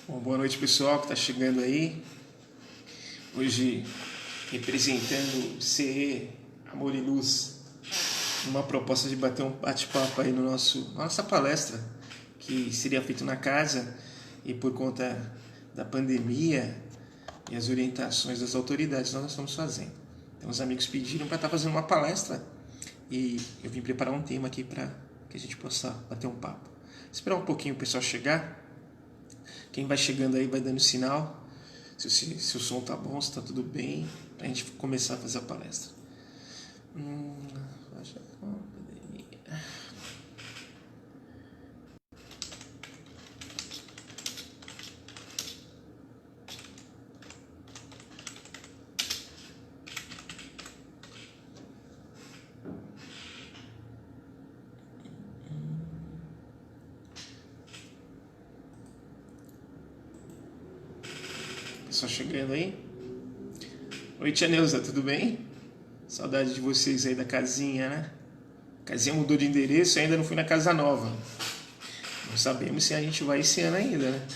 Bom, boa noite, pessoal que está chegando aí. Hoje representando CE Amor e Luz, uma proposta de bater um bate-papo aí na nossa palestra, que seria feito na casa, e por conta da pandemia e as orientações das autoridades nós estamos fazendo. Então os amigos pediram para estar fazendo uma palestra e eu vim preparar um tema aqui para que a gente possa bater um papo. Esperar um pouquinho o pessoal chegar. Quem vai chegando aí vai dando sinal, se o som tá bom, se tá tudo bem, pra gente começar a fazer a palestra. Pessoal chegando aí. Oi, tia Neuza, tudo bem? Saudade de vocês aí da casinha, né? A casinha mudou de endereço e ainda não fui na casa nova. Não sabemos se a gente vai esse ano ainda, né?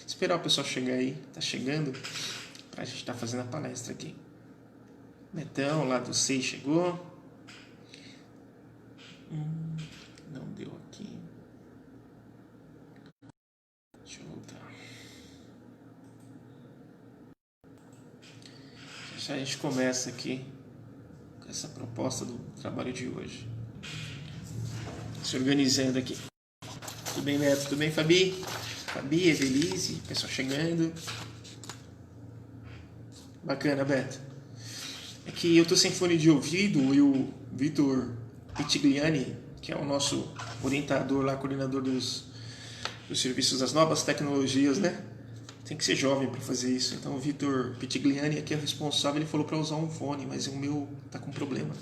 Esperar o pessoal chegar aí. Tá chegando pra gente estar fazendo a palestra aqui. Betão, lá do SEI, chegou. Não deu aqui. Deixa eu voltar. Já a gente começa aqui com essa proposta do trabalho de hoje. Se organizando aqui. Tudo bem, Neto? Tudo bem, Fabi? Fabi, Evelise, pessoal chegando. Bacana, Beto. É que eu tô sem fone de ouvido e o Vitor Pitigliani, que é o nosso orientador lá, coordenador dos serviços das novas tecnologias, né? Tem que ser jovem para fazer isso. Então o Vitor Pitigliani aqui é o responsável, ele falou para usar um fone, mas o meu tá com problema.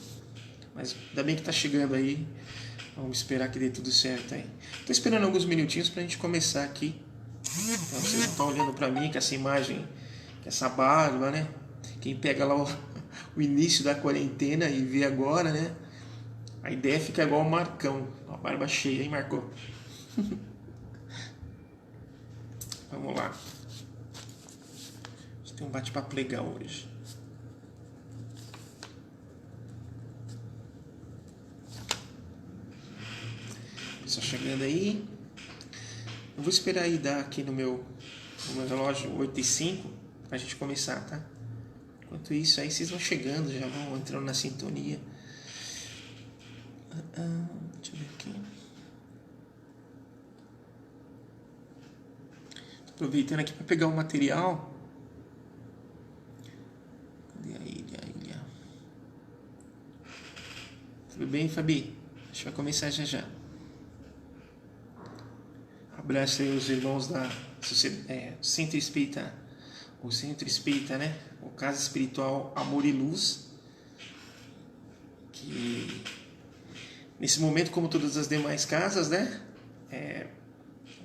Mas ainda bem que tá chegando aí. Vamos esperar que dê tudo certo aí. Tô esperando alguns minutinhos pra gente começar aqui. Então, vocês não estão olhando pra mim com essa imagem, com essa barba, né? Quem pega lá o início da quarentena e vê agora, né? A ideia fica igual o Marcão. Uma barba cheia, hein, Marcão? Vamos lá. A gente tem um bate-papo legal hoje. Pessoal chegando aí. Eu vou esperar aí dar aqui no meu relógio 8h05 pra gente começar, tá? Enquanto isso aí vocês vão chegando, já vão entrando na sintonia. Deixa eu ver aqui. Tô aproveitando aqui para pegar o material. Cadê a ilha? Tudo bem, Fabi? A gente vai começar já. Abraço aí os irmãos da Centro Espírita, o Centro Espírita, né? O Casa Espiritual Amor e Luz, que nesse momento, como todas as demais casas, né?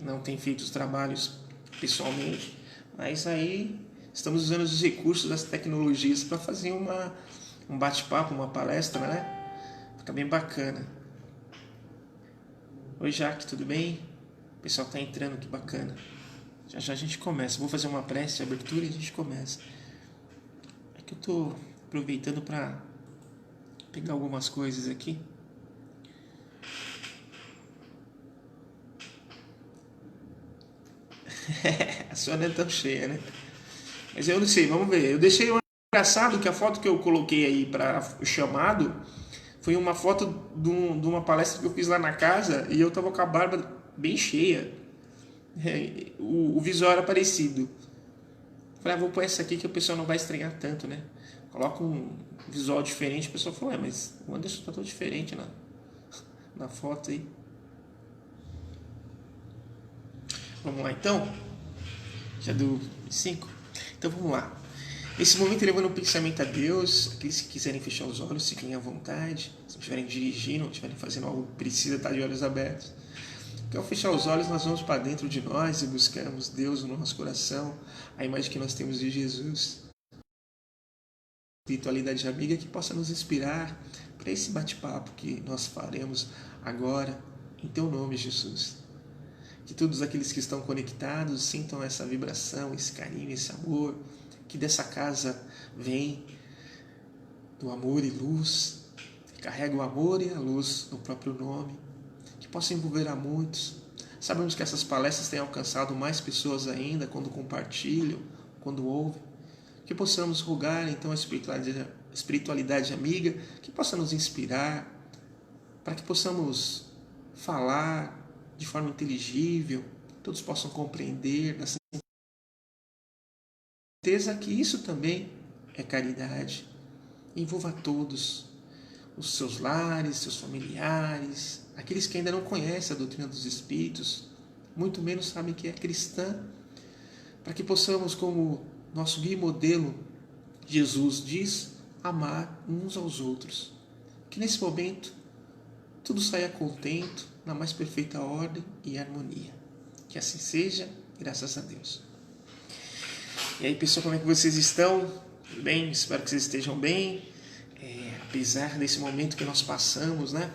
Não tem feito os trabalhos pessoalmente, mas aí estamos usando os recursos das tecnologias para fazer um bate-papo, uma palestra, né? Fica bem bacana. Oi, Jaque, tudo bem? O pessoal tá entrando, que bacana. Já a gente começa. Vou fazer uma prece, abertura e a gente começa. É que eu tô aproveitando para pegar algumas coisas aqui. A sua não é tão cheia, né? Mas eu não sei, vamos ver. Eu deixei um engraçado que a foto que eu coloquei aí para o chamado foi uma foto de uma palestra que eu fiz lá na casa e eu tava com a barba bem cheia. O visual era parecido. Falei, vou pôr essa aqui que o pessoal não vai estranhar tanto, né? Coloca um visual diferente, o pessoal falou, mas o Anderson tá todo diferente na foto aí. Vamos lá então? Já deu 5? Então vamos lá. Nesse momento, levando o pensamento a Deus, aqueles que quiserem fechar os olhos, fiquem à vontade. Se não estiverem dirigindo, ou estiverem fazendo algo, precisa estar de olhos abertos. Porque ao fechar os olhos, nós vamos para dentro de nós e buscamos Deus no nosso coração, a imagem que nós temos de Jesus. Espiritualidade amiga que possa nos inspirar para esse bate-papo que nós faremos agora, em Teu nome, Jesus. que todos aqueles que estão conectados sintam essa vibração, esse carinho, esse amor, que dessa casa vem do amor e luz, que carrega o amor e a luz no próprio nome, que possa envolver a muitos. Sabemos que essas palestras têm alcançado mais pessoas ainda quando compartilham, quando ouvem. Que possamos rogar então a espiritualidade amiga, que possa nos inspirar, para que possamos falar de forma inteligível, todos possam compreender, da certeza que isso também é caridade. Envolva todos, os seus lares, seus familiares, aqueles que ainda não conhecem a doutrina dos Espíritos, muito menos sabem que é cristã, para que possamos, como nosso guia e modelo Jesus diz, amar uns aos outros. Que nesse momento tudo saia contento, na mais perfeita ordem e harmonia. Que assim seja, graças a Deus. E aí, pessoal, como é que vocês estão? Tudo bem? Espero que vocês estejam bem. Apesar desse momento que nós passamos, né?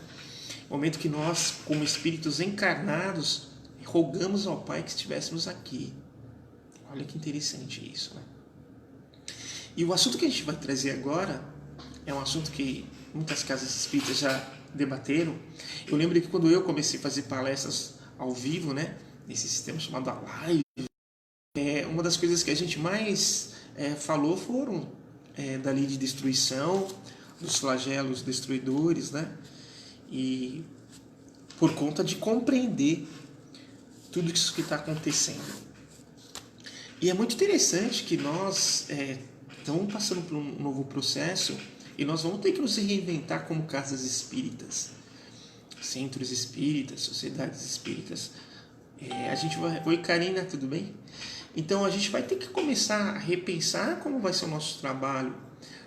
Momento que nós, como espíritos encarnados, rogamos ao Pai que estivéssemos aqui. Olha que interessante isso, né? E o assunto que a gente vai trazer agora é um assunto que muitas casas espíritas já debateram. Eu lembro que quando eu comecei a fazer palestras ao vivo, né? Nesse sistema chamado a live, uma das coisas que a gente mais falou foram da lei de destruição, dos flagelos destruidores, né? E por conta de compreender tudo isso que está acontecendo. E é muito interessante que nós estamos passando por um novo processo e nós vamos ter que nos reinventar como casas espíritas, centros espíritas, sociedades espíritas. A gente vai... Oi, Karina, tudo bem? Então a gente vai ter que começar a repensar como vai ser o nosso trabalho,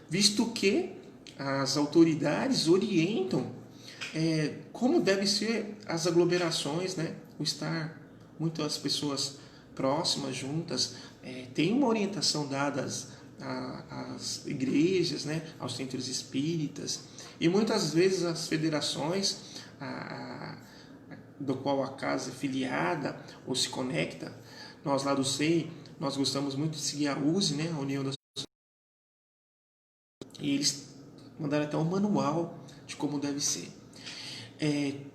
visto que as autoridades orientam como devem ser as aglomerações, né? O estar muitas pessoas próximas, juntas, tem uma orientação dada às igrejas, né? Aos centros espíritas, e muitas vezes as federações do qual a casa é filiada ou se conecta. Nós lá do SEI, nós gostamos muito de seguir a USE, né? A União das... E eles mandaram até um manual de como deve ser.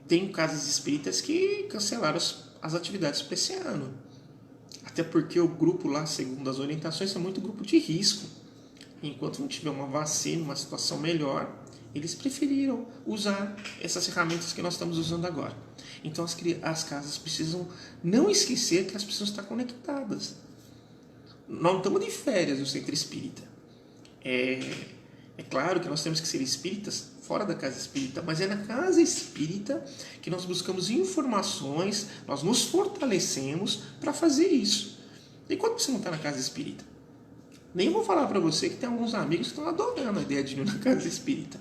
Tem casas espíritas que cancelaram as atividades para esse ano. Até porque o grupo lá, segundo as orientações, é muito grupo de risco. Enquanto não tiver uma vacina, uma situação melhor, eles preferiram usar essas ferramentas que nós estamos usando agora. Então as casas precisam não esquecer que elas precisam estar conectadas. Não estamos de férias no centro espírita. É claro que nós temos que ser espíritas fora da casa espírita, mas é na casa espírita que nós buscamos informações, nós nos fortalecemos para fazer isso. E quando você não está na casa espírita? Nem vou falar para você que tem alguns amigos que estão adorando a ideia de ir na casa espírita.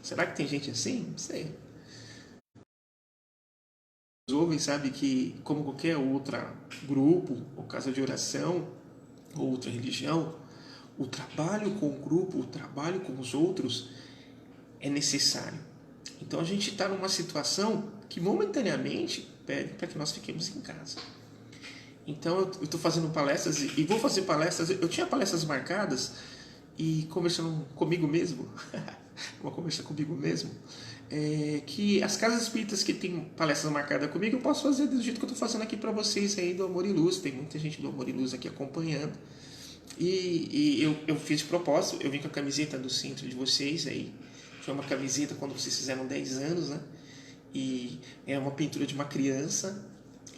Será que tem gente assim? Não sei. Os ouvem, sabe que, como qualquer outro grupo, ou casa de oração, ou outra religião, o trabalho com o grupo, o trabalho com os outros é necessário. Então a gente está numa situação que momentaneamente pede para que nós fiquemos em casa. Então eu estou fazendo palestras e vou fazer palestras. Eu tinha palestras marcadas e conversando comigo mesmo, uma conversa comigo mesmo, que as casas espíritas que tem palestras marcadas comigo eu posso fazer do jeito que eu estou fazendo aqui para vocês aí do Amor e Luz. Tem muita gente do Amor e Luz aqui acompanhando. E eu fiz de propósito, eu vim com a camiseta do centro de vocês aí. Foi uma camiseta quando vocês fizeram 10 anos, né? E é uma pintura de uma criança,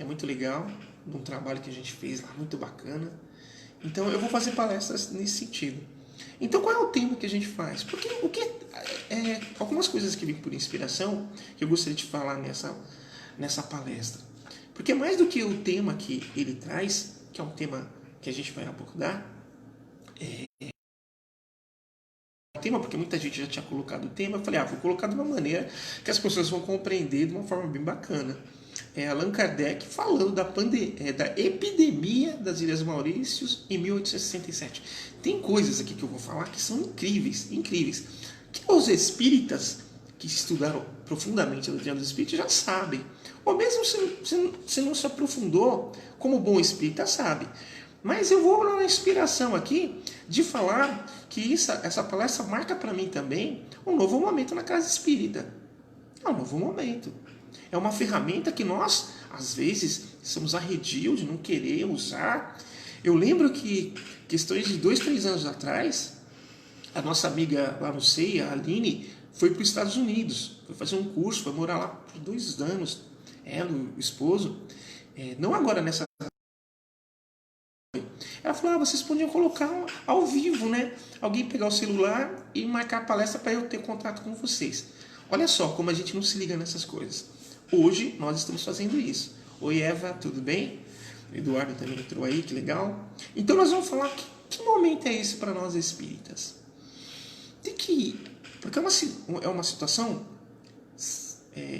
é muito legal, de um trabalho que a gente fez lá, muito bacana. Então eu vou fazer palestras nesse sentido. Então qual é o tema que a gente faz? Porque algumas coisas que vêm por inspiração que eu gostaria de falar nessa palestra. Porque mais do que o tema que ele traz, que é um tema que a gente vai abordar, tema, porque muita gente já tinha colocado o tema, eu falei, vou colocar de uma maneira que as pessoas vão compreender de uma forma bem bacana. Allan Kardec falando da epidemia das Ilhas Maurícios em 1867. Tem coisas aqui que eu vou falar que são incríveis, incríveis, que os espíritas que estudaram profundamente a doutrina dos espíritos já sabem. Ou mesmo se não se aprofundou, como bom espírita sabe. Mas eu vou na inspiração aqui de falar que essa palestra marca para mim também um novo momento na casa espírita. É um novo momento. É uma ferramenta que nós, às vezes, somos arredios de não querer usar. Eu lembro que, questões de 2, 3 anos atrás, a nossa amiga lá no CEIA, a Aline, foi para os Estados Unidos. Foi fazer um curso, foi morar lá por 2 anos. Ela, o esposo. Não agora nessa... Ela falou, vocês podiam colocar ao vivo, né? Alguém pegar o celular e marcar a palestra para eu ter contato com vocês. Olha só como a gente não se liga nessas coisas. Hoje nós estamos fazendo isso. Oi Eva, tudo bem? O Eduardo também entrou aí, que legal. Então nós vamos falar que momento é esse para nós espíritas. Porque é uma situação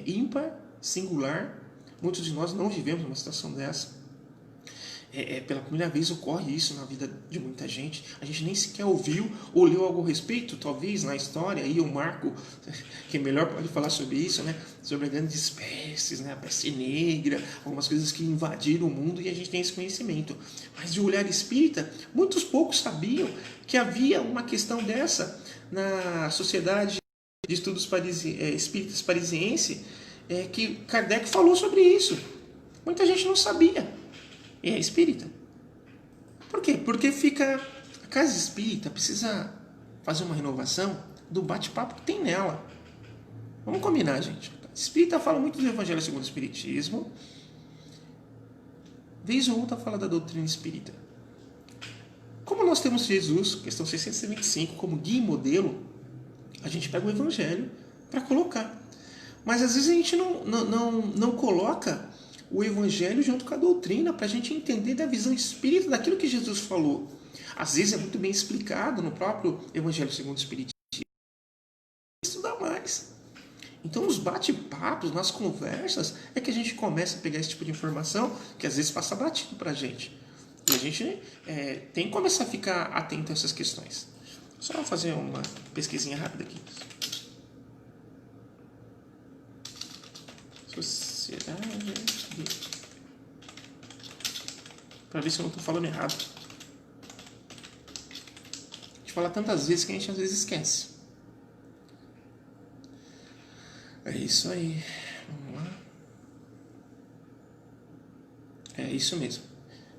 ímpar, singular. Muitos de nós não vivemos uma situação dessa. Pela primeira vez ocorre isso na vida de muita gente. A gente nem sequer ouviu ou leu algo a respeito, talvez, na história. Aí o Marco, que é melhor, pode falar sobre isso, né? Sobre as grandes pestes, né? A peste negra, algumas coisas que invadiram o mundo e a gente tem esse conhecimento. Mas de olhar espírita, muitos poucos sabiam que havia uma questão dessa na Sociedade de Estudos Espíritas Parisiense, que Kardec falou sobre isso. Muita gente não sabia. E é espírita. Por quê? Porque a casa espírita precisa fazer uma renovação do bate-papo que tem nela. Vamos combinar, gente. A espírita fala muito do Evangelho segundo o Espiritismo. Vez ou outra fala da doutrina espírita. Como nós temos Jesus, questão 625, como guia e modelo, a gente pega o Evangelho para colocar. Mas às vezes a gente não coloca o Evangelho junto com a doutrina, para a gente entender da visão espírita daquilo que Jesus falou. Às vezes é muito bem explicado no próprio Evangelho segundo o Espiritismo. Estudar mais. Então, nos bate-papos, nas conversas, é que a gente começa a pegar esse tipo de informação que às vezes passa batido para a gente. E a gente tem que começar a ficar atento a essas questões. Só fazer uma pesquisinha rápida aqui. Sociedade... para ver se eu não estou falando errado. A gente fala tantas vezes que a gente às vezes esquece. É isso aí. Vamos lá. É isso mesmo.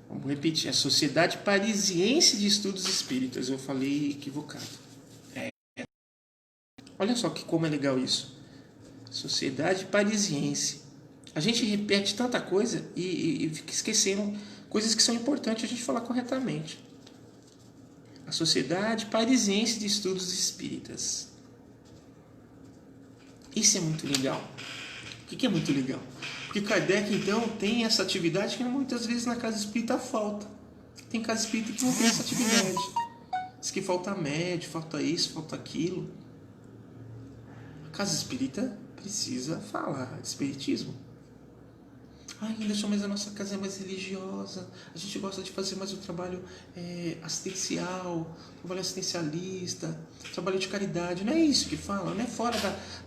Vamos repetir. A Sociedade Parisiense de Estudos Espíritas. Eu falei equivocado. Olha só como é legal isso. Sociedade Parisiense. A gente repete tanta coisa e fica esquecendo coisas que são importantes a gente falar corretamente. A Sociedade Parisiense de Estudos Espíritas. Isso é muito legal. O que é muito legal? Porque Kardec, então, tem essa atividade que muitas vezes na casa espírita falta. Tem casa espírita que não tem essa atividade. Diz que falta médio, falta isso, falta aquilo. A casa espírita precisa falar de espiritismo. Ainda mas a nossa casa é mais religiosa, a gente gosta de fazer mais o trabalho assistencial, trabalho assistencialista, trabalho de caridade. Não é isso que fala, não é fora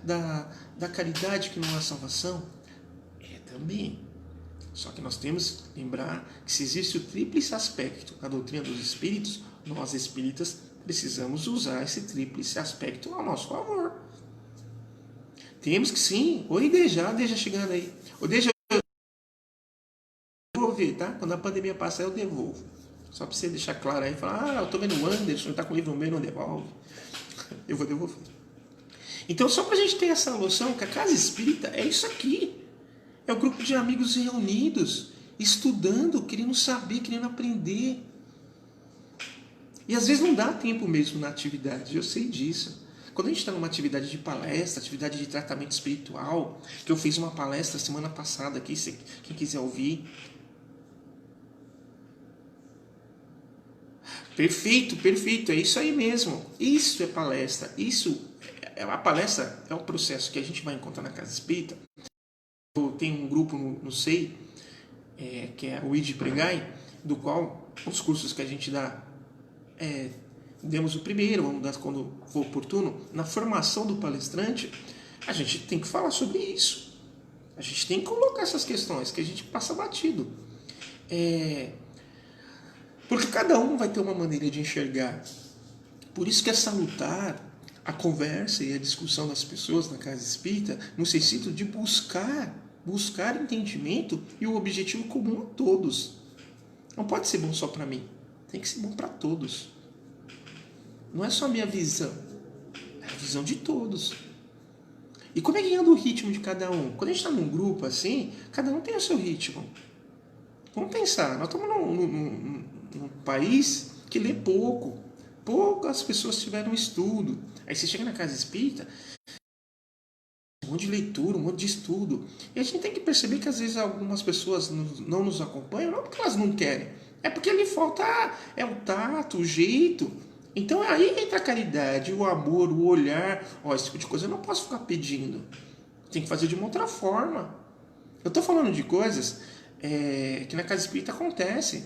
da caridade que não há salvação? É também. Só que nós temos que lembrar que se existe o tríplice aspecto na doutrina dos espíritos, nós espíritas precisamos usar esse tríplice aspecto ao nosso favor. Temos que sim. Oi, Deja chegando aí. O Deja, tá? Quando a pandemia passar, eu devolvo. Só para você deixar claro aí, falar, eu tô vendo o Anderson, tá com o livro meu, não devolve. Eu vou devolver. Então, só para a gente ter essa noção que a casa espírita é isso aqui. É o grupo de amigos reunidos, estudando, querendo saber, querendo aprender. E às vezes não dá tempo mesmo na atividade, eu sei disso. Quando a gente está numa atividade de palestra, atividade de tratamento espiritual, que eu fiz uma palestra semana passada aqui, se quem quiser ouvir. Perfeito, é isso aí mesmo. Isso é palestra. A palestra é o processo que a gente vai encontrar na casa espírita. Tem um grupo no SEI, que é o ID Pregai, do qual os cursos que a gente dá, demos o primeiro, vamos dar quando for oportuno, na formação do palestrante, A gente tem que falar sobre isso. A gente tem que colocar essas questões que a gente passa batido. Porque cada um vai ter uma maneira de enxergar. Por isso que é salutar a conversa e a discussão das pessoas na casa espírita no sentido de buscar entendimento e o objetivo comum a todos. Não pode ser bom só para mim, tem que ser bom para todos. Não é só a minha visão, é a visão de todos. E como é que anda o ritmo de cada um? Quando a gente está num grupo assim, cada um tem o seu ritmo. Vamos pensar, nós estamos num país que lê pouco. Poucas pessoas tiveram estudo. Aí você chega na casa espírita, um monte de leitura, um monte de estudo. E a gente tem que perceber que às vezes algumas pessoas não nos acompanham, não porque elas não querem, é porque ali falta o tato, o jeito. Então aí entra a caridade, o amor, o olhar. Esse tipo de coisa eu não posso ficar pedindo. Tem que fazer de uma outra forma. Eu estou falando de coisas que na casa espírita acontece.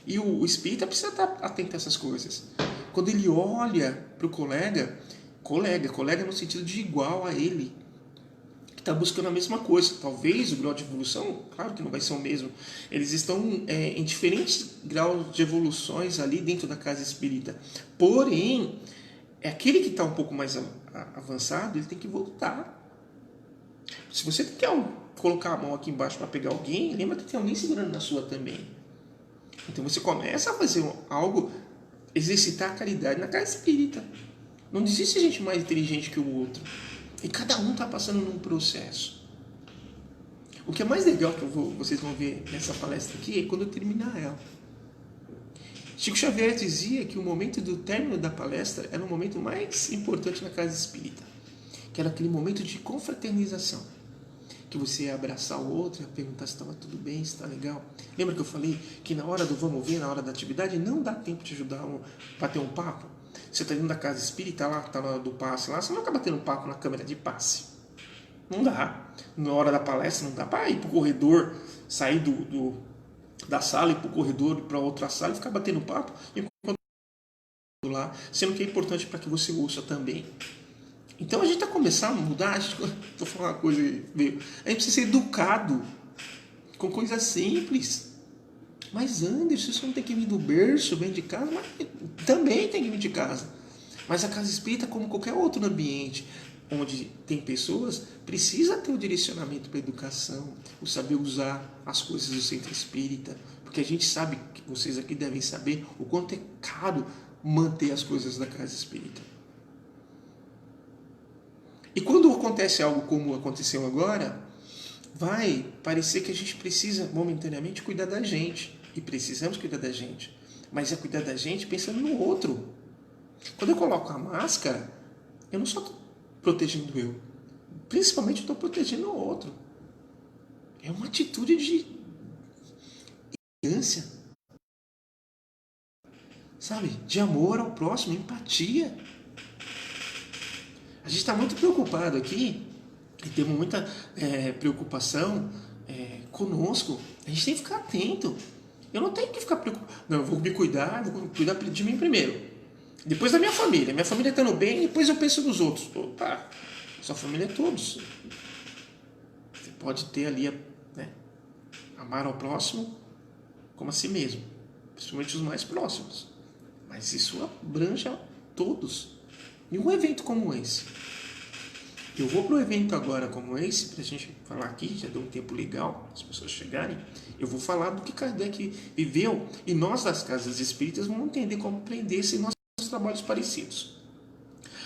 E o espírita precisa estar atento a essas coisas. Quando ele olha para o colega no sentido de igual a ele, que está buscando a mesma coisa. Talvez o grau de evolução, claro que não vai ser o mesmo. Eles estão em diferentes graus de evoluções ali dentro da casa espírita. Porém, aquele que está um pouco mais avançado, ele tem que voltar. Se você quer colocar a mão aqui embaixo para pegar alguém, lembra que tem alguém segurando na sua também. Então você começa a fazer algo, exercitar a caridade na casa espírita. Não existe gente mais inteligente que o outro. E cada um está passando num processo. O que é mais legal que vocês vão ver nessa palestra aqui é quando eu terminar ela. Chico Xavier dizia que o momento do término da palestra era o momento mais importante na casa espírita, que era aquele momento de confraternização, que você ia abraçar o outro, ia perguntar se estava tudo bem, se está legal. Lembra que eu falei que na hora do vamos ver, na hora da atividade, não dá tempo de ajudar a bater um papo? Você está dentro da casa espírita, lá, está na hora do passe, lá, você não acaba batendo um papo na câmera de passe. Não dá. Na hora da palestra, não dá para ir para o corredor, sair da sala, ir para o corredor, ir para outra sala e ficar batendo papo enquanto lá, sendo que é importante para que você ouça também. Então a gente está começando a mudar. Vou falar uma coisa, veio. A gente precisa ser educado com coisas simples. Mas Anderson, isso não tem que vir do berço, vem de casa, mas também tem que vir de casa. Mas a casa espírita, como qualquer outro ambiente onde tem pessoas, precisa ter o direcionamento para a educação, o saber usar as coisas do centro espírita, porque a gente sabe, que vocês aqui devem saber, o quanto é caro manter as coisas da casa espírita. E quando acontece algo como aconteceu agora, vai parecer que a gente precisa momentaneamente cuidar da gente. E precisamos cuidar da gente. Mas é cuidar da gente pensando no outro. Quando eu coloco a máscara, eu não só estou protegendo eu. Principalmente estou protegendo o outro. É uma atitude de elegância. Sabe? De amor ao próximo, empatia. A gente está muito preocupado aqui, e temos muita preocupação conosco. A gente tem que ficar atento. Eu não tenho que ficar preocupado. Não, eu vou me cuidar, vou cuidar de mim primeiro. Depois da minha família. Minha família estando bem, depois eu penso nos outros. Opa, sua família é todos. Você pode ter ali, amar ao próximo como a si mesmo. Principalmente os mais próximos. Mas isso abrange a todos. E um evento como esse. Eu vou para um evento agora como esse, para a gente falar aqui, já deu um tempo legal, as pessoas chegarem. Eu vou falar do que Kardec viveu. E nós das casas espíritas vamos entender como aprender se nós temos trabalhos parecidos.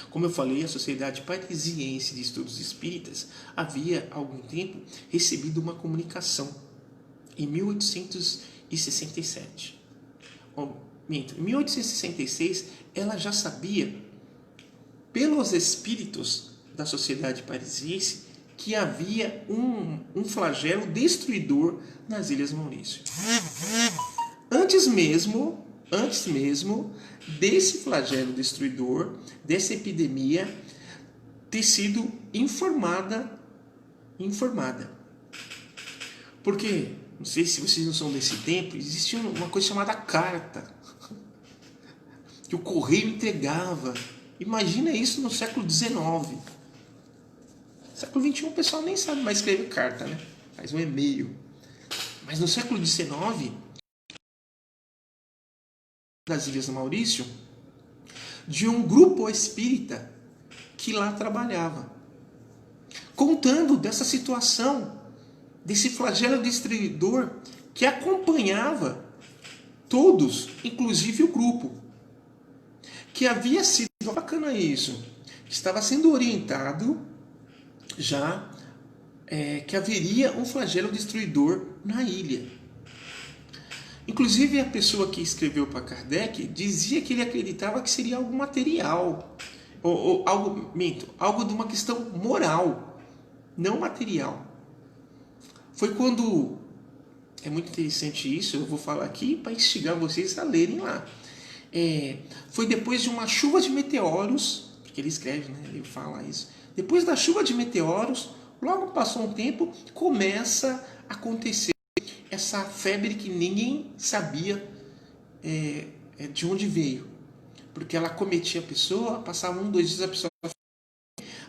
Como eu falei, a Sociedade Parisiense de Estudos Espíritas havia, há algum tempo, recebido uma comunicação em 1867. Em 1866, ela já sabia, pelos espíritos da Sociedade Parisiense, que havia um flagelo destruidor nas Ilhas Maurício. Antes mesmo desse flagelo destruidor, dessa epidemia, ter sido informada. Porque, não sei se vocês não são desse tempo, existia uma coisa chamada carta, que o correio entregava. Imagina isso no século XIX. Século XXI o pessoal nem sabe mais escrever carta, né? Faz um e-mail. Mas no século XIX, das Ilhas do Maurício, de um grupo espírita que lá trabalhava, contando dessa situação, desse flagelo destruidor que acompanhava todos, inclusive o grupo, que havia sido, bacana isso, que estava sendo orientado já que haveria um flagelo destruidor na ilha. Inclusive a pessoa que escreveu para Kardec dizia que ele acreditava que seria algo material, ou algo de uma questão moral, não material. Foi quando, é muito interessante isso, eu vou falar aqui para instigar vocês a lerem lá. Foi depois de uma chuva de meteoros, porque ele escreve, né? Ele fala isso. Depois da chuva de meteoros, logo passou um tempo, começa a acontecer essa febre que ninguém sabia de onde veio. Porque ela acometia a pessoa, passava 1, 2 dias a pessoa...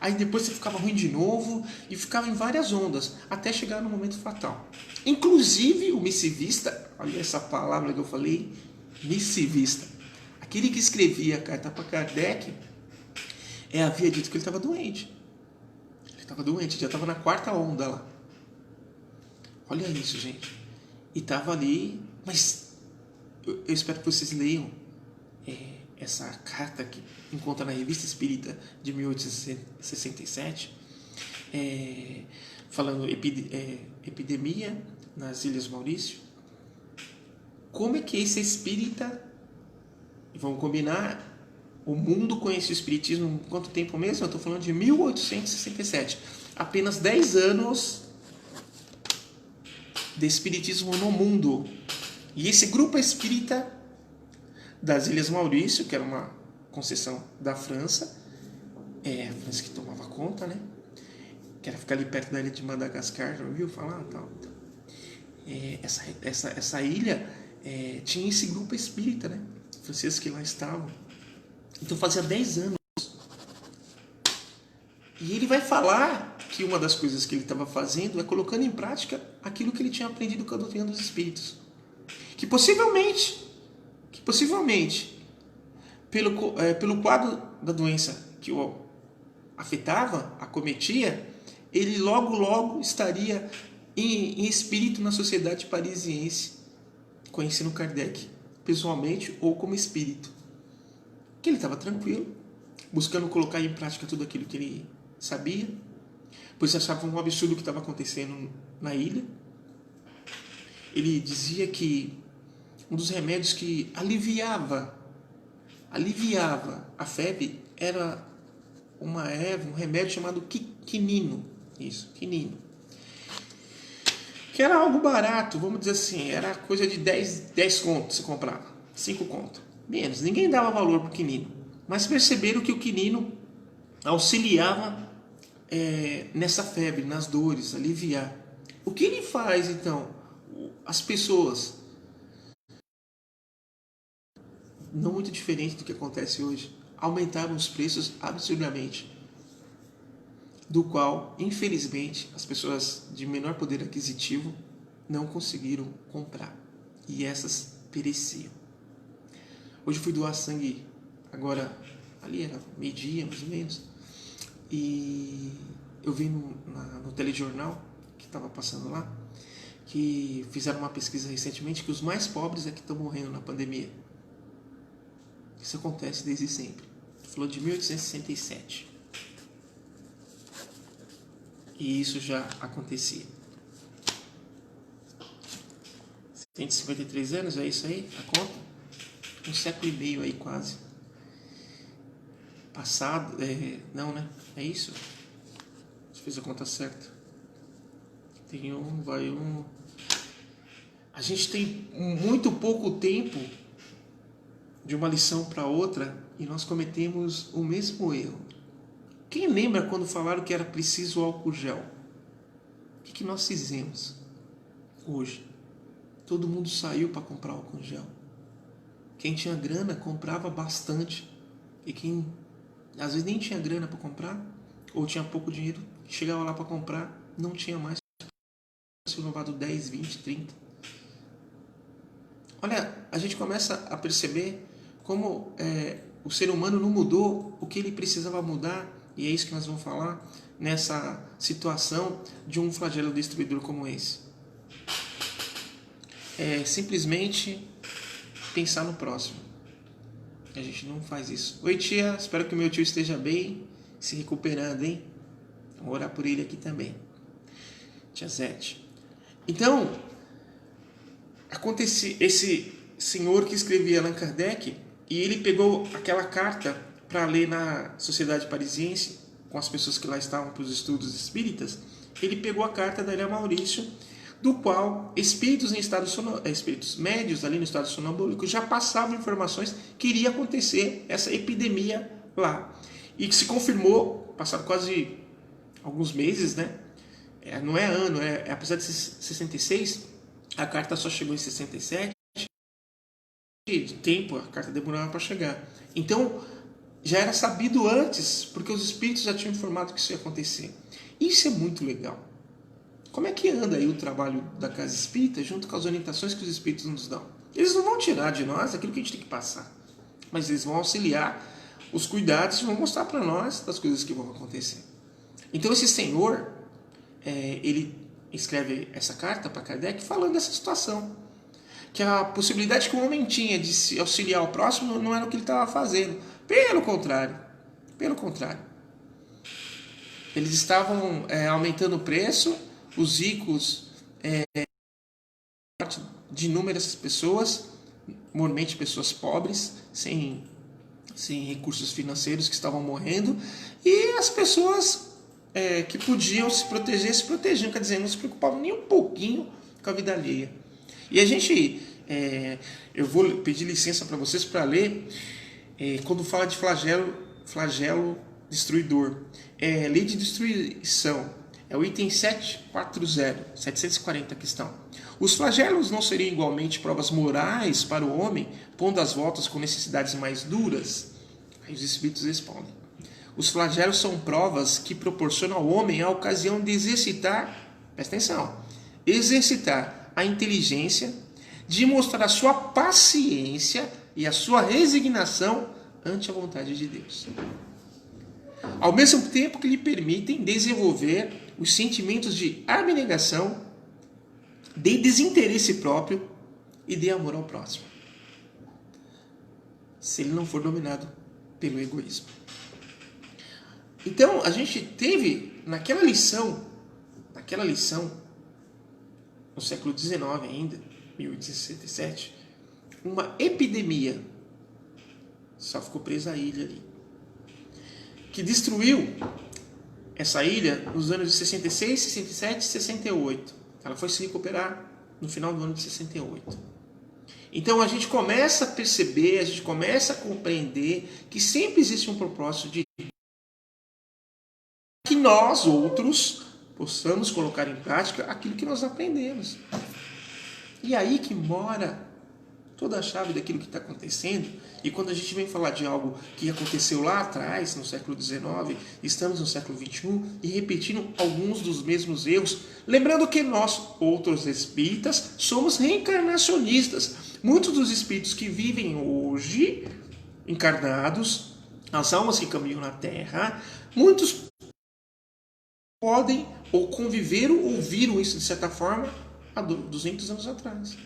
Aí depois você ficava ruim de novo e ficava em várias ondas, até chegar no momento fatal. Inclusive o missivista, olha essa palavra que eu falei, missivista. Aquele que escrevia a carta para Kardec havia dito que ele estava doente. Ele estava doente, já estava na 4ª onda lá. Olha isso, gente. E estava ali, mas eu espero que vocês leiam essa carta que encontra na Revista Espírita de 1867, falando epidemia nas Ilhas Maurício. Como é que esse espírita, vamos combinar, o mundo conhece o espiritismo há quanto tempo mesmo? Eu estou falando de 1867. Apenas 10 anos de espiritismo no mundo. E esse grupo espírita das Ilhas Maurício, que era uma concessão da França, a França que tomava conta, né? Que era ficar ali perto da ilha de Madagascar, já ouviu falar? Tal. Essa ilha tinha esse grupo espírita, né? Franceses que lá estavam. Então fazia 10 anos. E ele vai falar que uma das coisas que ele estava fazendo é colocando em prática aquilo que ele tinha aprendido com a doutrina dos espíritos. Que possivelmente, pelo quadro da doença que o afetava, acometia, ele logo estaria em espírito na sociedade parisiense, conhecendo Kardec pessoalmente ou como espírito. Que ele estava tranquilo, buscando colocar em prática tudo aquilo que ele sabia, pois achava um absurdo o que estava acontecendo na ilha. Ele dizia que um dos remédios que aliviava a febre era uma erva, um remédio chamado quinino. Isso, quinino. Que era algo barato, vamos dizer assim, era coisa de 10 contos você comprava, 5 contos. Menos, ninguém dava valor para o quinino. Mas perceberam que o quinino auxiliava nessa febre, nas dores, aliviar. O que ele faz então? As pessoas, não muito diferente do que acontece hoje, aumentaram os preços absurdamente, do qual, infelizmente, as pessoas de menor poder aquisitivo não conseguiram comprar, e essas pereciam. Hoje eu fui doar sangue, agora, ali era meio-dia, mais ou menos, e eu vi no telejornal, que estava passando lá, que fizeram uma pesquisa recentemente que os mais pobres é que estão morrendo na pandemia. Isso acontece desde sempre. Falou de 1867. E isso já acontecia. 153 anos, é isso aí? A conta? 1,5 século aí quase. Passado, não, né? É isso? Você fez a conta certa. Tem um. A gente tem muito pouco tempo de uma lição para outra e nós cometemos o mesmo erro. Quem lembra quando falaram que era preciso álcool gel? O que nós fizemos hoje? Todo mundo saiu para comprar álcool gel. Quem tinha grana comprava bastante. E quem às vezes nem tinha grana para comprar, ou tinha pouco dinheiro, chegava lá para comprar, não tinha mais, se renovado 10, 20, 30. Olha, a gente começa a perceber como o ser humano não mudou o que ele precisava mudar, e é isso que nós vamos falar nessa situação de um flagelo destruidor como esse. É simplesmente pensar no próximo. A gente não faz isso. Oi, tia, espero que o meu tio esteja bem, se recuperando, hein? Vou orar por ele aqui também. Tia Zete. Então, acontece esse senhor que escrevia Allan Kardec, e ele pegou aquela carta para ler na Sociedade Parisiense, com as pessoas que lá estavam para os estudos espíritas. Ele pegou a carta da Ilha Maurício, do qual espíritos espíritos médios ali no estado sonambúlico já passavam informações que iria acontecer essa epidemia lá. E que se confirmou, passaram quase alguns meses, né? Não é ano, apesar de ser 66, a carta só chegou em 67, de tempo a carta demorava para chegar. Então, já era sabido antes, porque os espíritos já tinham informado que isso ia acontecer. Isso é muito legal. Como é que anda aí o trabalho da Casa Espírita junto com as orientações que os espíritos nos dão? Eles não vão tirar de nós aquilo que a gente tem que passar, mas eles vão auxiliar os cuidados e vão mostrar para nós das coisas que vão acontecer. Então esse senhor, ele escreve essa carta para Kardec falando dessa situação, que a possibilidade que o homem tinha de se auxiliar o próximo não era o que ele estava fazendo. Pelo contrário. Eles estavam aumentando o preço, os ricos, de inúmeras pessoas, normalmente pessoas pobres, sem recursos financeiros, que estavam morrendo, e as pessoas que podiam se protegiam, quer dizer, não se preocupavam nem um pouquinho com a vida alheia. E a gente, eu vou pedir licença para vocês para ler, quando fala de flagelo destruidor, lei de destruição, é o item 740 questão. Os flagelos não seriam igualmente provas morais para o homem, pondo as voltas com necessidades mais duras? Aí os espíritos respondem: os flagelos são provas que proporcionam ao homem a ocasião de exercitar, presta atenção, exercitar a inteligência, de mostrar a sua paciência e a sua resignação ante a vontade de Deus, ao mesmo tempo que lhe permitem desenvolver os sentimentos de abnegação, de desinteresse próprio e de amor ao próximo, se ele não for dominado pelo egoísmo. Então, a gente teve naquela lição, no século XIX ainda, 1867, uma epidemia, só ficou presa a ilha ali, que destruiu essa ilha nos anos de 66, 67 e 68. Ela foi se recuperar no final do ano de 68. Então a gente começa a perceber, a gente começa a compreender que sempre existe um propósito de que nós outros possamos colocar em prática aquilo que nós aprendemos. E aí que mora toda a chave daquilo que está acontecendo. E quando a gente vem falar de algo que aconteceu lá atrás, no século XIX, estamos no século XXI e repetindo alguns dos mesmos erros, lembrando que nós, outros espíritas, somos reencarnacionistas. Muitos dos espíritos que vivem hoje, encarnados, as almas que caminham na Terra, muitos podem ou conviveram ou viram isso de certa forma há 200 anos atrás.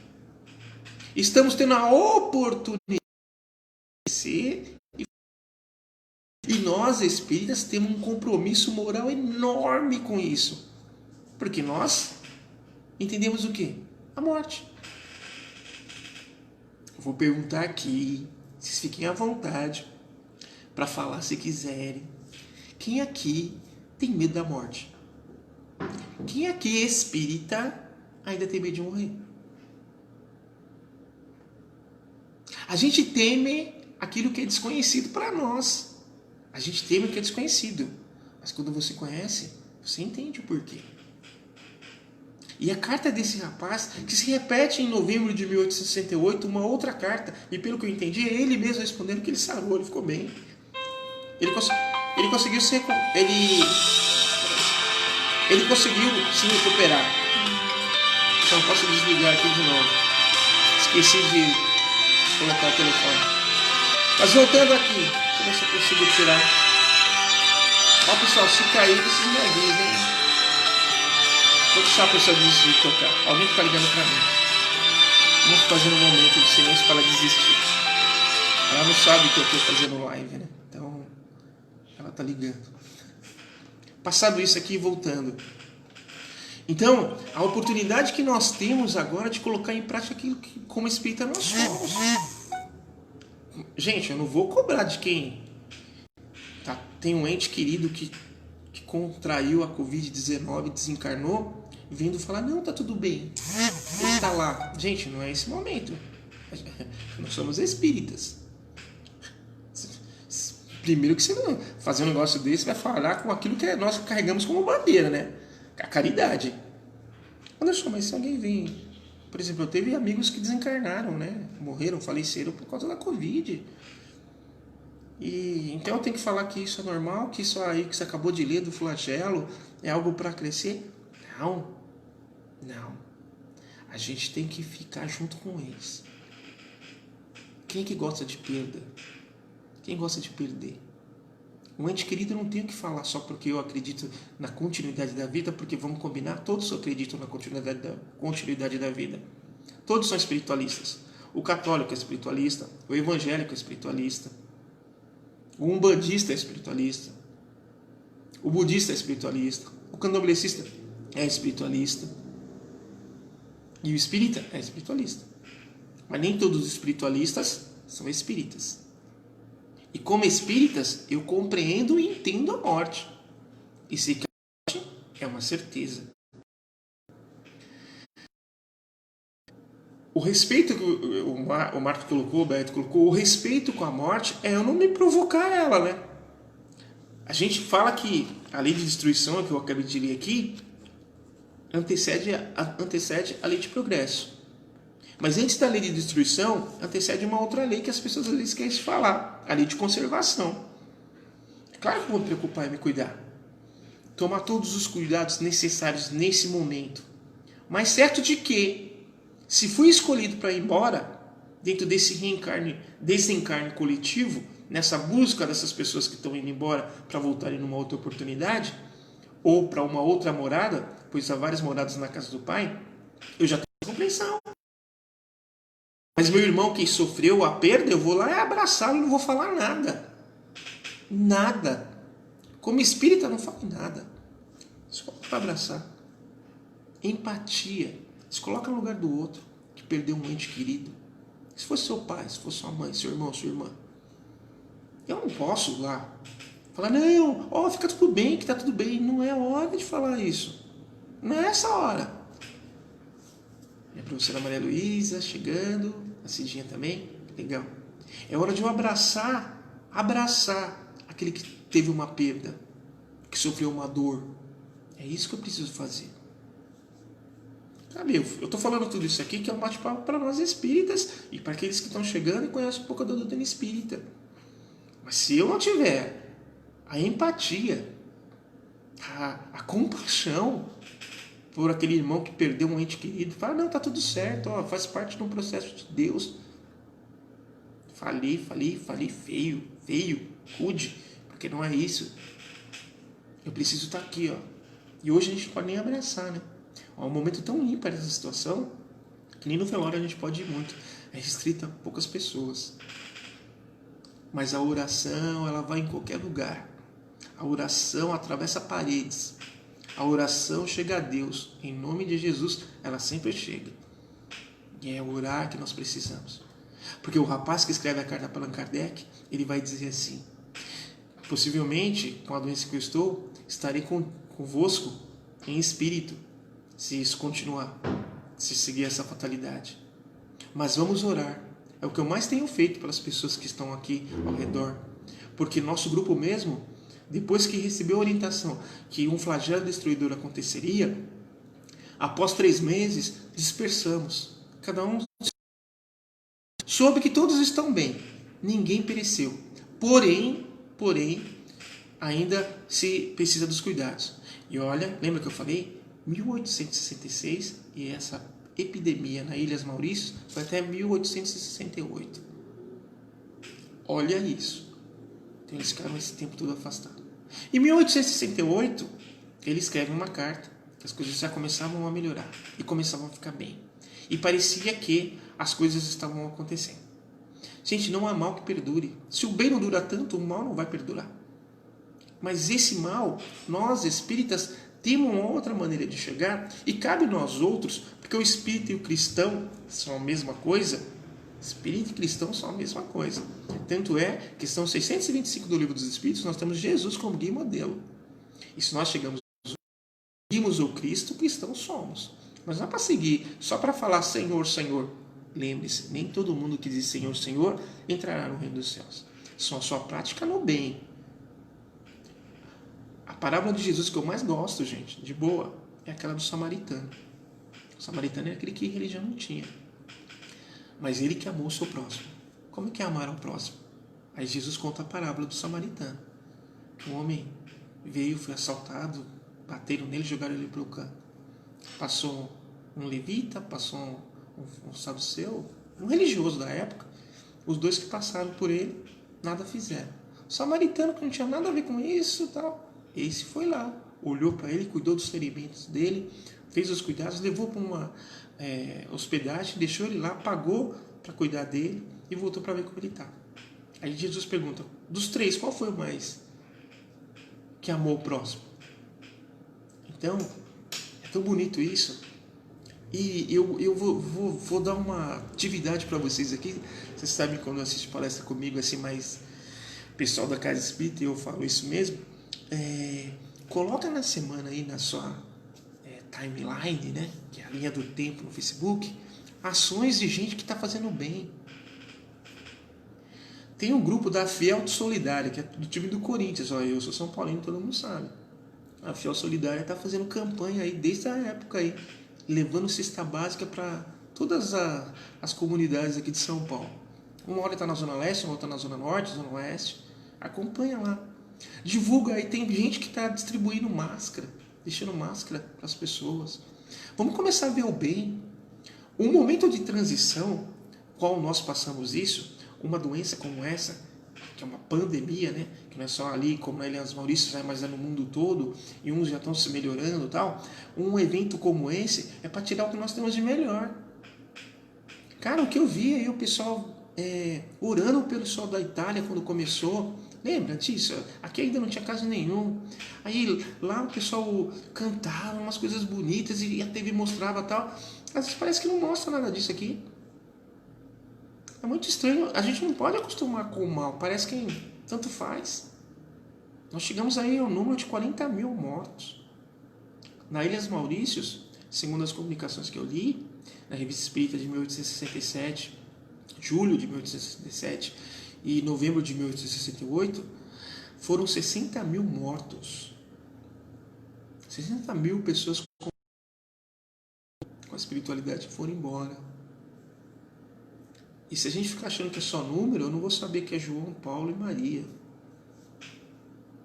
Estamos tendo a oportunidade de ser, e nós espíritas temos um compromisso moral enorme com isso, porque nós entendemos o quê? A morte. Eu vou perguntar aqui, vocês fiquem à vontade para falar se quiserem. Quem aqui tem medo da morte? Quem aqui é espírita ainda tem medo de morrer? A gente teme aquilo que é desconhecido para nós. A gente teme o que é desconhecido. Mas quando você conhece, você entende o porquê. E a carta desse rapaz, que se repete em novembro de 1868, uma outra carta, e pelo que eu entendi, é ele mesmo respondendo que ele sarou, ele ficou bem. Ele conseguiu ele conseguiu se recuperar. Então posso desligar aqui de novo. Esqueci de colocar o telefone. Mas voltando aqui, deixa eu ver se eu consigo tirar. Ó pessoal, se cair, vocês me avisem. Vou deixar a pessoa desistir de tocar. Alguém está ligando para mim. Vamos fazer um momento de silêncio para ela desistir. Ela não sabe que eu estou fazendo live, né? Então, ela está ligando. Passado isso aqui, voltando. Então, a oportunidade que nós temos agora de colocar em prática aquilo que, como espírita, nós somos. Gente, eu não vou cobrar de quem tem um ente querido que contraiu a Covid-19, desencarnou, vindo falar, não, tá tudo bem. Ele tá lá. Gente, não é esse momento. Nós somos espíritas. Primeiro que você não fazer um negócio desse, vai falar com aquilo que nós carregamos como bandeira, né? A caridade. Olha só, mas se alguém vem... Por exemplo, eu teve amigos que desencarnaram, né? Morreram, faleceram por causa da Covid. E então eu tenho que falar que isso é normal, que isso aí que você acabou de ler do flagelo é algo para crescer? Não. A gente tem que ficar junto com eles. Quem é que gosta de perda? Quem gosta de perder? Um ente querido eu não tenho que falar só porque eu acredito na continuidade da vida, porque vamos combinar, todos acreditam na continuidade da vida. Todos são espiritualistas. O católico é espiritualista, o evangélico é espiritualista, o umbandista é espiritualista, o budista é espiritualista, o candomblessista é espiritualista e o espírita é espiritualista. Mas nem todos os espiritualistas são espíritas. E como espíritas, eu compreendo e entendo a morte. E sei que a morte é uma certeza. O respeito que o Marco colocou, o Beto colocou, o respeito com a morte é eu não me provocar ela, né? A gente fala que a lei de destruição, que eu acabei de ler aqui, antecede a lei de progresso. Mas antes da lei de destruição, antecede uma outra lei que as pessoas às vezes esquecem de falar, a lei de conservação. É claro que eu vou me preocupar e me cuidar. Tomar todos os cuidados necessários nesse momento. Mas certo de que, se fui escolhido para ir embora, dentro desse desencarne coletivo, nessa busca dessas pessoas que estão indo embora para voltarem numa outra oportunidade, ou para uma outra morada, pois há várias moradas na casa do Pai, eu já tenho compreensão. Mas meu irmão que sofreu a perda, eu vou lá e abraçá-lo e não vou falar nada. Nada. Como espírita, não falo nada. Só para abraçar. Empatia. Se coloca no lugar do outro, que perdeu um ente querido. Se fosse seu pai, se fosse sua mãe, seu irmão, sua irmã. Eu não posso lá falar, não, fica tudo bem, que tá tudo bem. Não é hora de falar isso. Não é essa hora. Minha professora Maria Luísa chegando, a Cidinha também, legal. É hora de eu abraçar aquele que teve uma perda, que sofreu uma dor. É isso que eu preciso fazer. Sabe, eu estou falando tudo isso aqui que é um bate-papo para nós espíritas e para aqueles que estão chegando e conhecem um pouco da doutrina espírita. Mas se eu não tiver a empatia, a compaixão por aquele irmão que perdeu um ente querido, fala, não, tá tudo certo, faz parte de um processo de Deus. Falei, feio, rude, porque não é isso. Eu preciso estar aqui, E hoje a gente não pode nem abraçar, né? É um momento tão ímpar essa situação, que nem no velório a gente pode ir muito. É restrita a poucas pessoas. Mas a oração, ela vai em qualquer lugar. A oração atravessa paredes. A oração chega a Deus. Em nome de Jesus, ela sempre chega. E é orar que nós precisamos. Porque o rapaz que escreve a carta para Allan Kardec, ele vai dizer assim, possivelmente, com a doença que eu estou, estarei convosco em espírito, se isso continuar, se seguir essa fatalidade. Mas vamos orar. É o que eu mais tenho feito pelas pessoas que estão aqui ao redor. Porque nosso grupo mesmo, depois que recebeu a orientação que um flagelo destruidor aconteceria, após 3 meses, dispersamos. Cada um soube que todos estão bem. Ninguém pereceu. Porém, ainda se precisa dos cuidados. E olha, lembra que eu falei? 1866 e essa epidemia na Ilhas Maurícias foi até 1868. Olha isso. Então eles ficaram esse tempo todo afastados. Em 1868, ele escreve uma carta que as coisas já começavam a melhorar e começavam a ficar bem. E parecia que as coisas estavam acontecendo. Gente, não há mal que perdure. Se o bem não dura tanto, o mal não vai perdurar. Mas esse mal, nós espíritas temos uma outra maneira de chegar e cabe nós outros, porque o espírita e o cristão são a mesma coisa. Espírito e cristão são a mesma coisa. Tanto é, questão 625 do Livro dos Espíritos, nós temos Jesus como guia e modelo. E se nós seguimos o Cristo, cristãos somos. Mas não é para seguir, só para falar Senhor, Senhor. Lembre-se, nem todo mundo que diz Senhor, Senhor entrará no reino dos céus. Só a sua prática no bem. A parábola de Jesus que eu mais gosto, gente, de boa, é aquela do samaritano. O samaritano é aquele que religião não tinha. Mas ele que amou o seu próximo. Como é que é amar ao próximo? Aí Jesus conta a parábola do samaritano. Que um homem veio, foi assaltado, bateram nele e jogaram ele para o canto. Passou um levita, passou um saduceu, um religioso da época. Os dois que passaram por ele, nada fizeram. O samaritano, que não tinha nada a ver com isso, tal, esse foi lá, olhou para ele, cuidou dos ferimentos dele, fez os cuidados, levou para uma hospedagem, deixou ele lá, pagou para cuidar dele e voltou para ver como ele estava. Aí Jesus pergunta, dos três, qual foi o mais que amou o próximo? Então, é tão bonito isso. E eu vou dar uma atividade para vocês aqui. Vocês sabem, quando eu assisto palestra comigo, assim, mais pessoal da Casa Espírita, eu falo isso mesmo. Coloca na semana aí na sua timeline, né, que é a linha do tempo no Facebook, ações de gente que está fazendo bem. Tem um grupo da Fiel Solidária, que é do time do Corinthians. Ó, eu sou São Paulino, todo mundo sabe. A Fiel Solidária está fazendo campanha aí desde a época aí, levando cesta básica para todas as comunidades aqui de São Paulo. Uma hora está na Zona Leste, uma outra na Zona Norte, Zona Oeste. Acompanha lá. Divulga aí, tem gente que está distribuindo máscara, deixando máscara para as pessoas. Vamos começar a ver o bem. Um momento de transição, qual nós passamos isso, uma doença como essa, que é uma pandemia, né? Que não é só ali como na Ilhas Maurícias, mas é no mundo todo, e uns já estão se melhorando e tal. Um evento como esse é para tirar o que nós temos de melhor. Cara, o que eu vi aí o pessoal orando pelo pessoal da Itália quando começou. Lembra disso? Aqui ainda não tinha caso nenhum. Aí lá o pessoal cantava umas coisas bonitas e a TV mostrava tal. Às vezes parece que não mostra nada disso aqui. É muito estranho. A gente não pode acostumar com o mal. Parece que tanto faz. Nós chegamos aí ao número de 40 mil mortos. Na Ilhas Maurícios, segundo as comunicações que eu li, na Revista Espírita de 1867, julho de 1867 e novembro de 1868, foram 60 mil mortos. 60 mil pessoas com a espiritualidade foram embora. E se a gente ficar achando que é só número, eu não vou saber que é João, Paulo e Maria.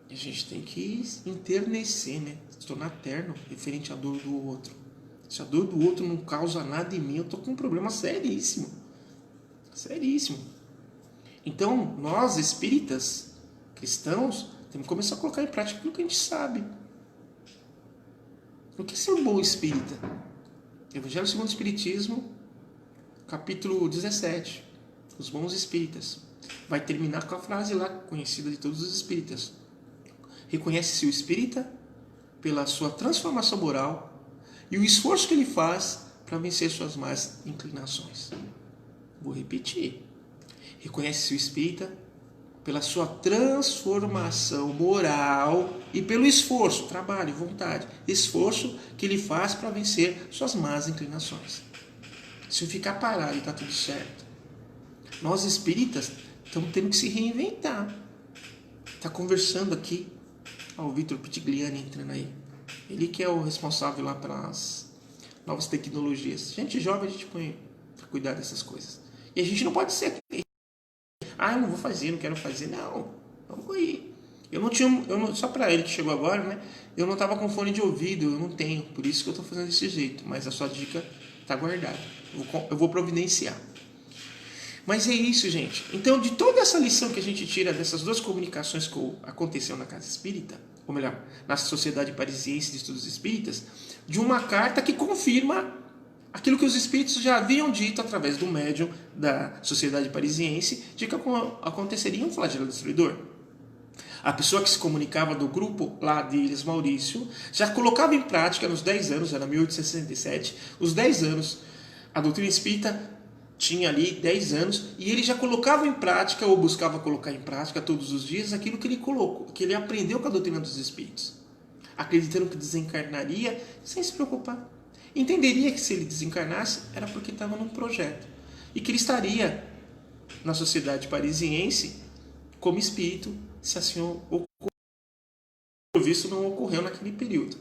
E a gente tem que enternecer, né? Se tornar terno referente à dor do outro. Se a dor do outro não causa nada em mim, eu estou com um problema seríssimo. Seríssimo. Então, nós espíritas, cristãos, temos que começar a colocar em prática aquilo que a gente sabe. O que é ser um bom espírita? Evangelho segundo o Espiritismo, capítulo 17, os bons espíritas. Vai terminar com a frase lá, conhecida de todos os espíritas. Reconhece-se o espírita pela sua transformação moral e o esforço que ele faz para vencer suas más inclinações. Vou repetir. Reconhece-se o espírita pela sua transformação moral e pelo esforço, trabalho, vontade, esforço que ele faz para vencer suas más inclinações. Se eu ficar parado e está tudo certo, nós espíritas estamos tendo que se reinventar. Está conversando aqui, o Vitor Pitigliani entrando aí. Ele que é o responsável lá pelas novas tecnologias. Gente jovem, a gente põe para cuidar dessas coisas. E a gente não pode ser eu não vou fazer, não quero fazer. Não, vamos aí. Eu não tinha, só para ele que chegou agora, né? Eu não estava com fone de ouvido, eu não tenho, por isso que eu estou fazendo desse jeito. Mas a sua dica está guardada. Eu vou providenciar. Mas é isso, gente. Então, de toda essa lição que a gente tira dessas duas comunicações que aconteceu na Casa Espírita, ou melhor, na Sociedade Parisiense de Estudos Espíritas, de uma carta que confirma aquilo que os espíritos já haviam dito através do médium da Sociedade Parisiense, de que aconteceria um flagelo destruidor. A pessoa que se comunicava do grupo lá de Ilhas Maurício já colocava em prática nos 10 anos, era 1867, os 10 anos, a doutrina espírita tinha ali 10 anos e ele já colocava em prática ou buscava colocar em prática todos os dias aquilo que ele colocou, que ele aprendeu com a doutrina dos espíritos, acreditando que desencarnaria sem se preocupar. Entenderia que se ele desencarnasse era porque estava num projeto e que ele estaria na Sociedade Parisiense como espírito, se assim ocorreu. Por visto, não ocorreu naquele período.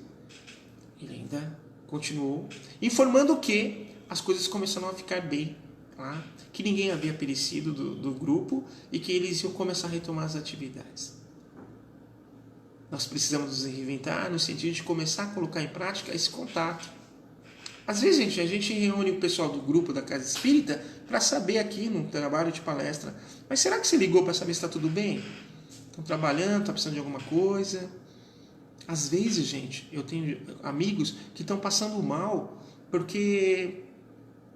Ele ainda continuou informando que as coisas começaram a ficar bem, tá? Que ninguém havia perecido do grupo e que eles iam começar a retomar as atividades. Nós precisamos nos reinventar no sentido de começar a colocar em prática esse contato. Às vezes, a gente reúne o pessoal do grupo da Casa Espírita para saber aqui num trabalho de palestra. Mas será que você ligou para saber se está tudo bem? Estão trabalhando, estão precisando de alguma coisa? Às vezes, gente, eu tenho amigos que estão passando mal porque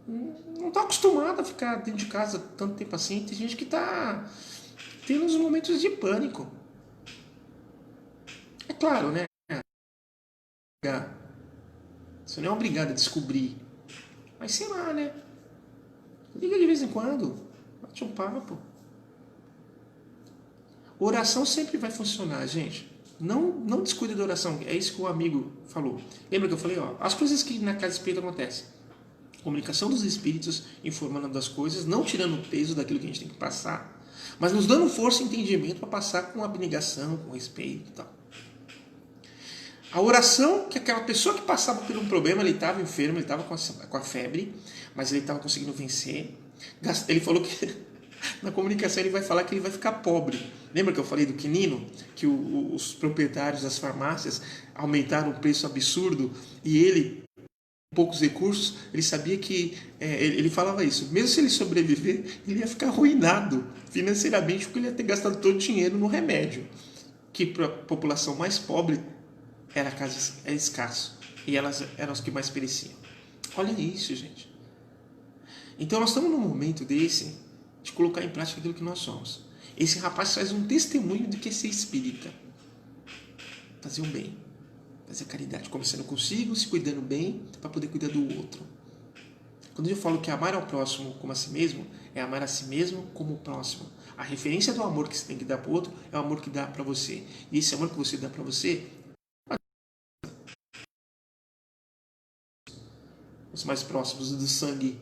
não estão acostumados a ficar dentro de casa tanto tempo assim. Tem gente que está tendo uns momentos de pânico. É claro, né? Você não é obrigado a descobrir. Mas sei lá, né? Liga de vez em quando. Bate um papo. Oração sempre vai funcionar, gente. Não descuide da oração. É isso que o amigo falou. Lembra que eu falei? As coisas que na Casa Espírita acontecem. Comunicação dos espíritos informando das coisas, não tirando o peso daquilo que a gente tem que passar, mas nos dando força e entendimento para passar com abnegação, com respeito e tal. A oração, que aquela pessoa que passava por um problema, ele estava enfermo, ele estava com a febre, mas ele estava conseguindo vencer. Ele falou que na comunicação ele vai falar que ele vai ficar pobre. Lembra que eu falei do quinino? Que os proprietários das farmácias aumentaram o preço absurdo e ele, com poucos recursos, ele sabia que... ele falava isso. Mesmo se ele sobreviver, ele ia ficar arruinado financeiramente porque ele ia ter gastado todo o dinheiro no remédio. Que para a população mais pobre era escasso. E elas eram as que mais pereciam. Olha isso, gente. Então nós estamos num momento desse de colocar em prática aquilo que nós somos. Esse rapaz faz um testemunho do que é ser espírita. Fazer o bem. Fazer caridade. Começando consigo, se cuidando bem, para poder cuidar do outro. Quando eu falo que amar ao próximo como a si mesmo, é amar a si mesmo como o próximo. A referência do amor que você tem que dar para o outro é o amor que dá para você. E esse amor que você dá para você, os mais próximos do sangue,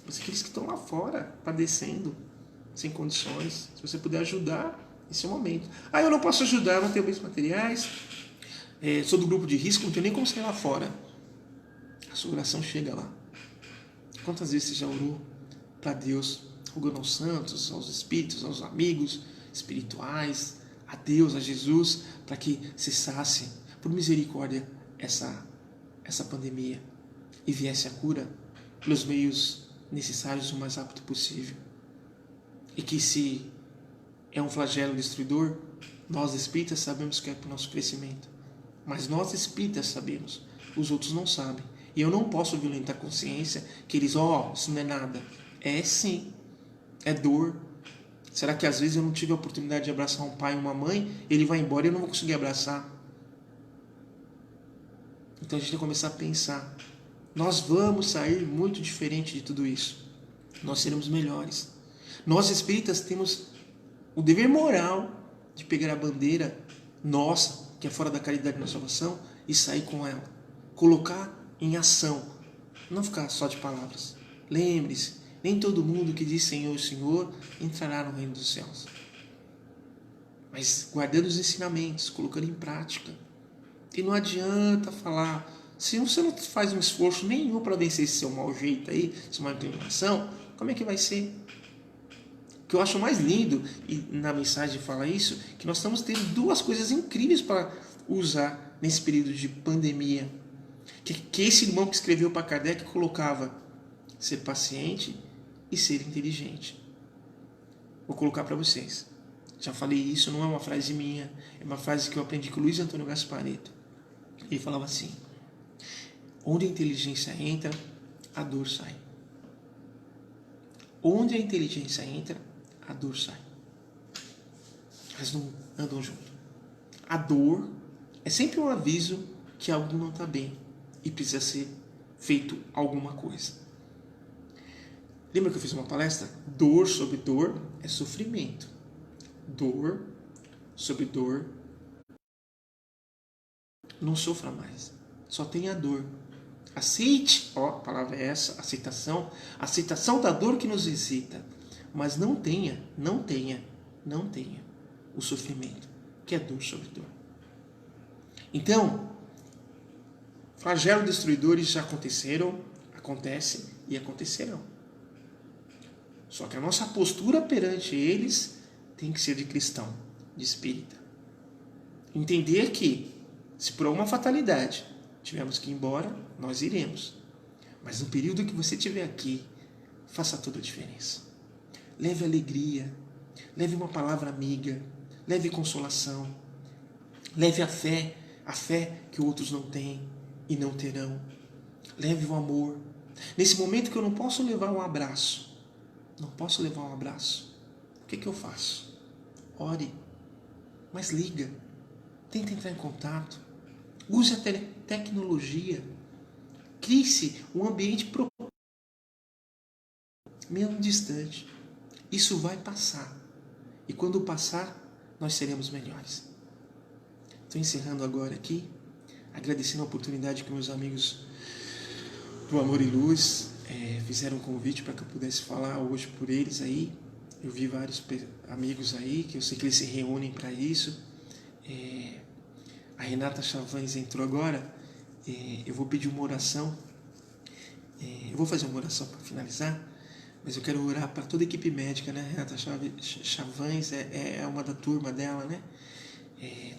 mas aqueles que estão lá fora, padecendo, sem condições. Se você puder ajudar, esse é o momento. Eu não posso ajudar, eu não tenho bens materiais, sou do grupo de risco, não tenho nem como sair lá fora. A sua oração chega lá. Quantas vezes você já orou para Deus, rogando aos santos, aos espíritos, aos amigos espirituais, a Deus, a Jesus, para que cessasse, por misericórdia, essa pandemia e viesse a cura pelos meios necessários o mais rápido possível. E que se é um flagelo destruidor, nós espíritas sabemos que é para o nosso crescimento. Mas nós espíritas sabemos, os outros não sabem. E eu não posso violentar a consciência que eles, isso não é nada. É sim, é dor. Será que às vezes eu não tive a oportunidade de abraçar um pai e uma mãe, ele vai embora e eu não vou conseguir abraçar? Então a gente tem que começar a pensar. Nós vamos sair muito diferente de tudo isso. Nós seremos melhores. Nós espíritas temos o dever moral de pegar a bandeira nossa, que é fora da caridade na salvação, e sair com ela. Colocar em ação. Não ficar só de palavras. Lembre-se, nem todo mundo que diz Senhor, Senhor, entrará no reino dos céus. Mas guardando os ensinamentos, colocando em prática. E não adianta falar... Se você não faz um esforço nenhum para vencer esse seu mau jeito aí, essa má inclinação, como é que vai ser? O que eu acho mais lindo, e na mensagem fala isso, que nós estamos tendo duas coisas incríveis para usar nesse período de pandemia. Que esse irmão que escreveu para Kardec colocava ser paciente e ser inteligente. Vou colocar para vocês. Já falei isso, não é uma frase minha, é uma frase que eu aprendi com o Luiz Antônio Gasparetto. Ele falava assim: onde a inteligência entra, a dor sai. Onde a inteligência entra, a dor sai. Elas não andam junto. A dor é sempre um aviso que algo não está bem e precisa ser feito alguma coisa. Lembra que eu fiz uma palestra? Dor sobre dor é sofrimento. Dor sobre dor, não sofra mais. Só tenha dor. Aceite, a palavra é essa, aceitação. Aceitação da dor que nos excita. Mas não tenha o sofrimento, que é dor sobre dor. Então, flagelos destruidores já aconteceram, acontecem e acontecerão. Só que a nossa postura perante eles tem que ser de cristão, de espírita. Entender que, se por alguma fatalidade tivermos que ir embora, nós iremos. Mas no período que você estiver aqui, faça toda a diferença. Leve alegria, leve uma palavra amiga, leve consolação, leve a fé que outros não têm e não terão. Leve o amor. Nesse momento que eu não posso levar um abraço, o que eu faço? Ore, mas liga, tenta entrar em contato, use a tecnologia, crie-se um ambiente mesmo distante. Isso vai passar, e quando passar, nós seremos melhores. Estou encerrando agora aqui, agradecendo a oportunidade que meus amigos do Amor e Luz fizeram um convite para que eu pudesse falar hoje por eles aí. Eu vi vários amigos aí, que eu sei que eles se reúnem para isso. A Renata Chavães entrou agora. Eu vou pedir uma oração. Eu vou fazer uma oração para finalizar, mas eu quero orar para toda a equipe médica, né? Renata Chavães é uma da turma dela, né?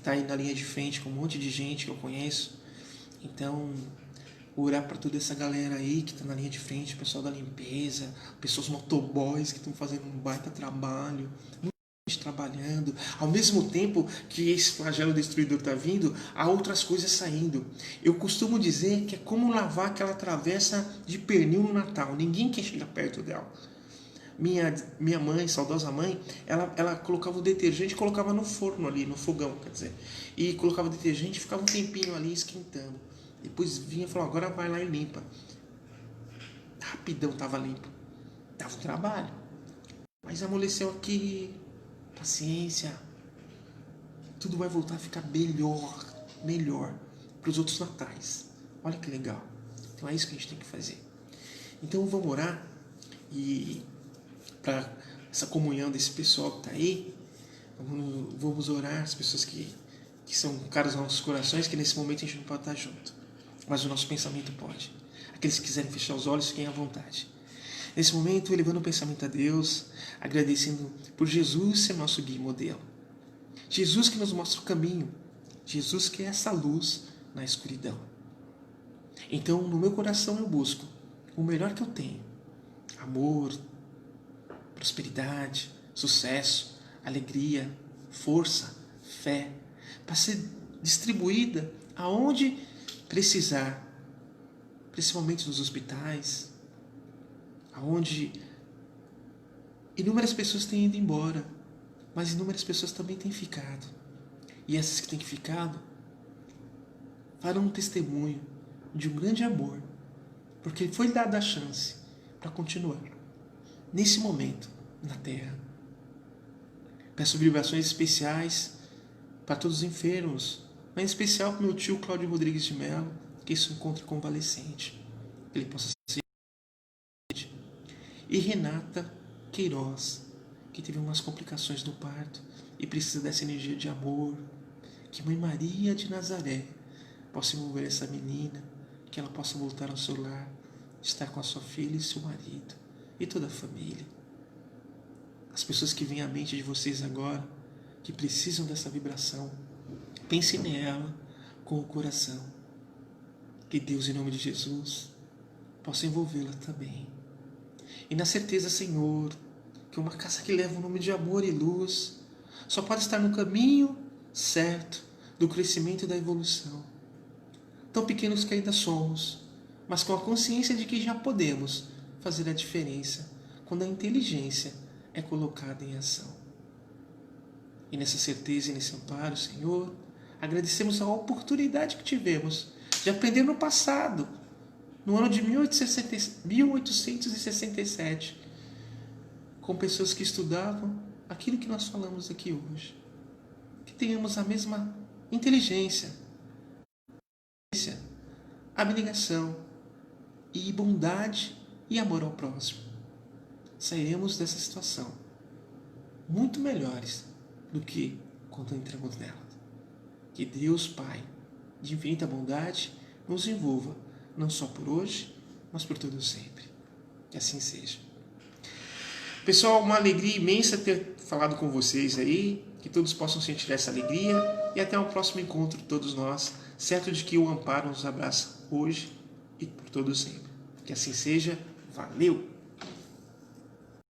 Tá aí na linha de frente com um monte de gente que eu conheço. Então, orar para toda essa galera aí que está na linha de frente, o pessoal da limpeza, pessoas motoboys que estão fazendo um baita trabalho, muita gente trabalhando. Ao mesmo tempo que esse flagelo destruidor está vindo, há outras coisas saindo. Eu costumo dizer que é como lavar aquela travessa de pernil no Natal. Ninguém quer chegar perto dela. Minha mãe, saudosa mãe, ela colocava o detergente e colocava no forno ali, no fogão, quer dizer. E colocava o detergente e ficava um tempinho ali esquentando. Depois vinha e falou: agora vai lá e limpa. Rapidão estava limpo. Dava um trabalho. Mas amoleceu aqui. Paciência. Tudo vai voltar a ficar melhor para os outros natais. Olha que legal. Então é isso que a gente tem que fazer. Então vamos orar e para essa comunhão desse pessoal que está aí, vamos orar as pessoas que são caras aos nossos corações, que nesse momento a gente não pode estar junto, mas o nosso pensamento pode. Aqueles que quiserem fechar os olhos, fiquem à vontade. Nesse momento, elevando o pensamento a Deus, agradecendo por Jesus ser nosso guia e modelo. Jesus que nos mostra o caminho. Jesus que é essa luz na escuridão. Então, no meu coração eu busco o melhor que eu tenho. Amor, prosperidade, sucesso, alegria, força, fé, para ser distribuída aonde precisar, principalmente nos hospitais, aonde inúmeras pessoas têm ido embora, mas inúmeras pessoas também têm ficado. E essas que têm ficado farão um testemunho de um grande amor, porque foi dada a chance para continuar nesse momento na Terra. Peço vibrações especiais para todos os enfermos, mas em especial para o meu tio Cláudio Rodrigues de Mello, que se encontra convalescente, que ele possa ser. E Renata Queiroz, que teve umas complicações no parto e precisa dessa energia de amor, que Mãe Maria de Nazaré possa envolver essa menina, que ela possa voltar ao seu lar, estar com a sua filha e seu marido e toda a família. as pessoas que vêm à mente de vocês agora, que precisam dessa vibração, pense nela com o coração. Que Deus, em nome de Jesus, possa envolvê-la também. E na certeza, Senhor, que uma casa que leva o nome de amor e luz só pode estar no caminho certo do crescimento e da evolução. Tão pequenos que ainda somos, mas com a consciência de que já podemos fazer a diferença quando a inteligência é colocada em ação. E nessa certeza e nesse amparo, Senhor, agradecemos a oportunidade que tivemos de aprender no passado, no ano de 1867, com pessoas que estudavam aquilo que nós falamos aqui hoje. Que tenhamos a mesma inteligência, abnegação e bondade e amor ao próximo. Sairemos dessa situação muito melhores do que quando entramos nela. Que Deus, Pai, de infinita bondade, nos envolva, não só por hoje, mas por todo sempre. Que assim seja. Pessoal, uma alegria imensa ter falado com vocês aí, que todos possam sentir essa alegria e até o próximo encontro, todos nós, certo de que o amparo nos abraça hoje e por todo sempre. Que assim seja. Valeu!